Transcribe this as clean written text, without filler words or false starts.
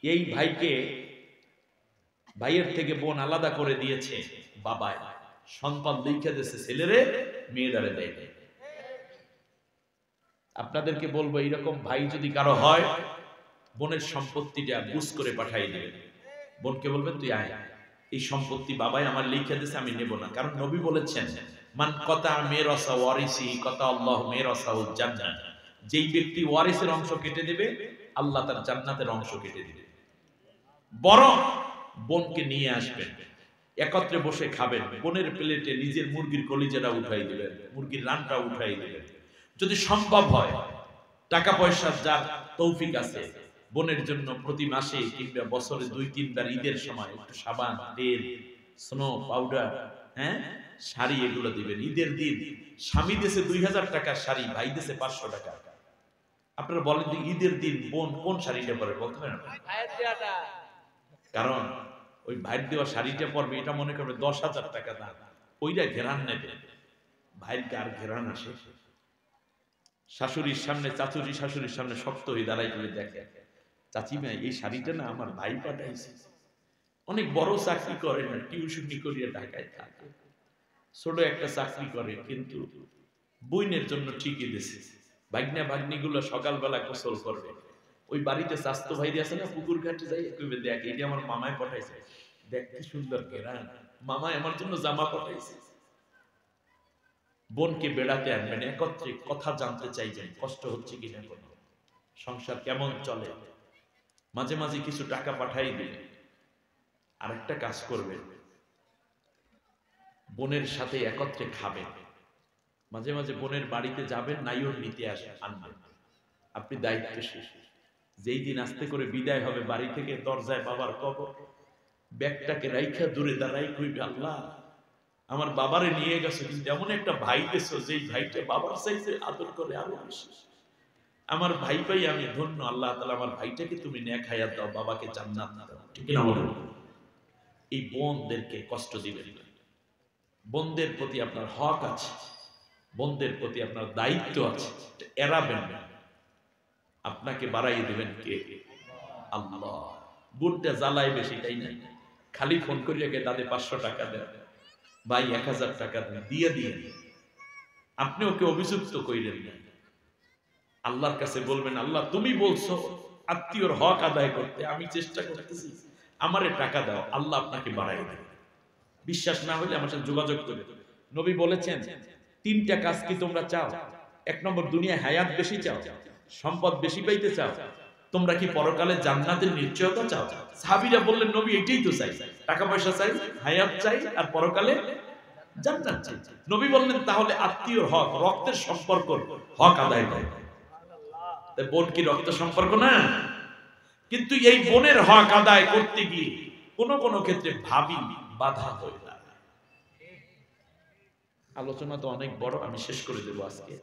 এই ভাইকে ভাইয়ের থেকে বোন আলাদা করে দিয়েছে বাবায়, সন্তান লিখে দিয়েছে ছেলেরে, মেয়েদারে দেয়। আপনাদেরকে বলবো এইরকম ভাই যদি কারো হয়, বোনের সম্পত্তিটা বুঝ করে পাঠাই দেবেন। বোনকে বলবেন তুই আয়, এই সম্পত্তি বাবাই আমার লিখে দিয়েছে, আমি নেব না। কারণ নবী বলেছেন মান কতা মিরাসা ওয়ারিসি কতা আল্লাহ মিরাসাহুল জান্নাহ, যেই ব্যক্তি ওয়ারিসের অংশ কেটে দেবে আল্লাহ তার জান্নাতের অংশ কেটে দিবে। বরং বোনকে নিয়ে আসবেন, একত্রে বসে খাবেন, বোনের প্লেটে নিজের মুরগির কলিজাটা উঠাই দিবেন, মুরগির রানটা উঠাই দিবেন। যদি সম্ভব হয়, টাকা পয়সা যার তৌফিক আছে, বোনের জন্য প্রতি মাসে কিংবা বছরে 2-3 বার ঈদের সময় একটু সাবান, তেল, স্নো পাউডার, শাড়ি এগুলো দিবেন। ঈদের দিন স্বামী দেশে 2000 টাকার শাড়ি, ভাই দেশে 500 টাকা। আপনারা বলেন যে ঈদের দিন বোন কোন শাড়িটা পরে, বলতে পারেন? কারণ ওই ভাইয়ের দেওয়া শাড়িটা পরবে, এটা মনে করবে 10,000 টাকা দাম, ওইটা ঘেরান নেবে। ভাইয়ের কার ঘেরান আসে? শাশুড়ির সামনে, চাচুরি শাশুড়ির সামনে শক্ত হয়ে দাঁড়াই করে দেখে, চাচিমা এই শাড়িটা না আমার ভাই পাঠাইছে। অনেক বড় চাকরি করে না, টিউশনি করিয়া ঢাকায় থাকে, ছোট একটা চাকরি করে, কিন্তু বইনের জন্য ঠিকই দিয়েছে। ভাগ্না ভাগ্নিগুলো সকালবেলা গোসল করবে, ওই বাড়িতে স্বাস্থ্য ভাই আছে না, পুকুর ঘাটে যাই কইবে দেখ এটা আমার মামায় পাঠাইছে, দেখ কি সুন্দর ঘেরান, মামায় আমার জন্য জামা পাঠাইছে। বোনকে বেড়াতে আনবেন, একত্রে কথা জানতে চাইবেন, কষ্ট হচ্ছে কিনা, কোনো সংসার কেমন চলে, মাঝে মাঝে কিছু টাকা পাঠাই দিবেন। আরেকটা কাজ করবেন, বোনের সাথে একত্রে খাবেন, মাঝে মাঝে বোনের বাড়িতে যাবেন, নাইওর নিতে আনবেন। আপনি দায়িত্বশীল। যেই দিন আস্তে করে বিদায় হবে বাড়ি থেকে, দরজায় বাবার কবর, ব্যাগটাকে রাইখা দূরে দাঁড়াই কইবে, আল্লাহ আমার বাবারে নিয়ে গেছো, কিন্তু এমন একটা ভাই দেছো যেই ভাইটা বাবার চাইতে আদর করে আরো বেশি। আমার ভাই পাই আমি ধন্য, আল্লাহ তাআলা আমার ভাইটাকে তুমি নেক হায়াত দাও, বাবাকে জান্নাত দাও, ঠিক না বলেন? এই বোনদেরকে কষ্ট দিবেন না। বোনদের প্রতি আপনার হক আছে, বোনদের প্রতি আপনার দায়িত্ব আছে, এড়াবেন না। আপনাকে বাড়াই দিবেন কে? আল্লাহ। বোনটা জ্বালায় বেশি, তাই না? খালি ফোন করিয়া গে তাদের 500 টাকা দেন, ভাই 1000 টাকা দেন, দিয়ে দিয়ে আপনি ওকে অভিযুক্ত কইলেন না। আল্লাহর কাছে বলবেন, আল্লাহ তুমি বলছো আত্মীয়র হক আদায় করতে, আমি চেষ্টা করতেছি, আমারে টাকা দাও, আল্লাহ আপনাকে বাড়াই দেবে। বিশ্বাস না হলে আমার সাথে যোগাযোগ করে। নবী বলেছেন 3টা কাজ কি তোমরা চাও? 1 নম্বর, দুনিয়ায় হায়াত বেশি চাও, সম্পদ বেশি পাইতে চাও? তোমরা কি পরকালে জান্নাতের নিশ্চয়তা চাও? সাহাবীরা বললেন, নবী এটাই তো চাই, টাকা পয়সা চাই, হায়াত চাই, আর পরকালে জান্নাত চাই। নবী বললেন তাহলে আত্মীয়র হক, রক্তের সম্পর্ক হক আদায় করো। তাই বোন কি রক্ত সম্পর্ক না? কিন্তু এই বোনের হক আদায় করতে গিয়ে কোনো কোনো ক্ষেত্রে ভাবি বাধা হয়ে দাঁড়ায়। আলোচনা তো অনেক বড়, আমি শেষ করে দেবো আজকে।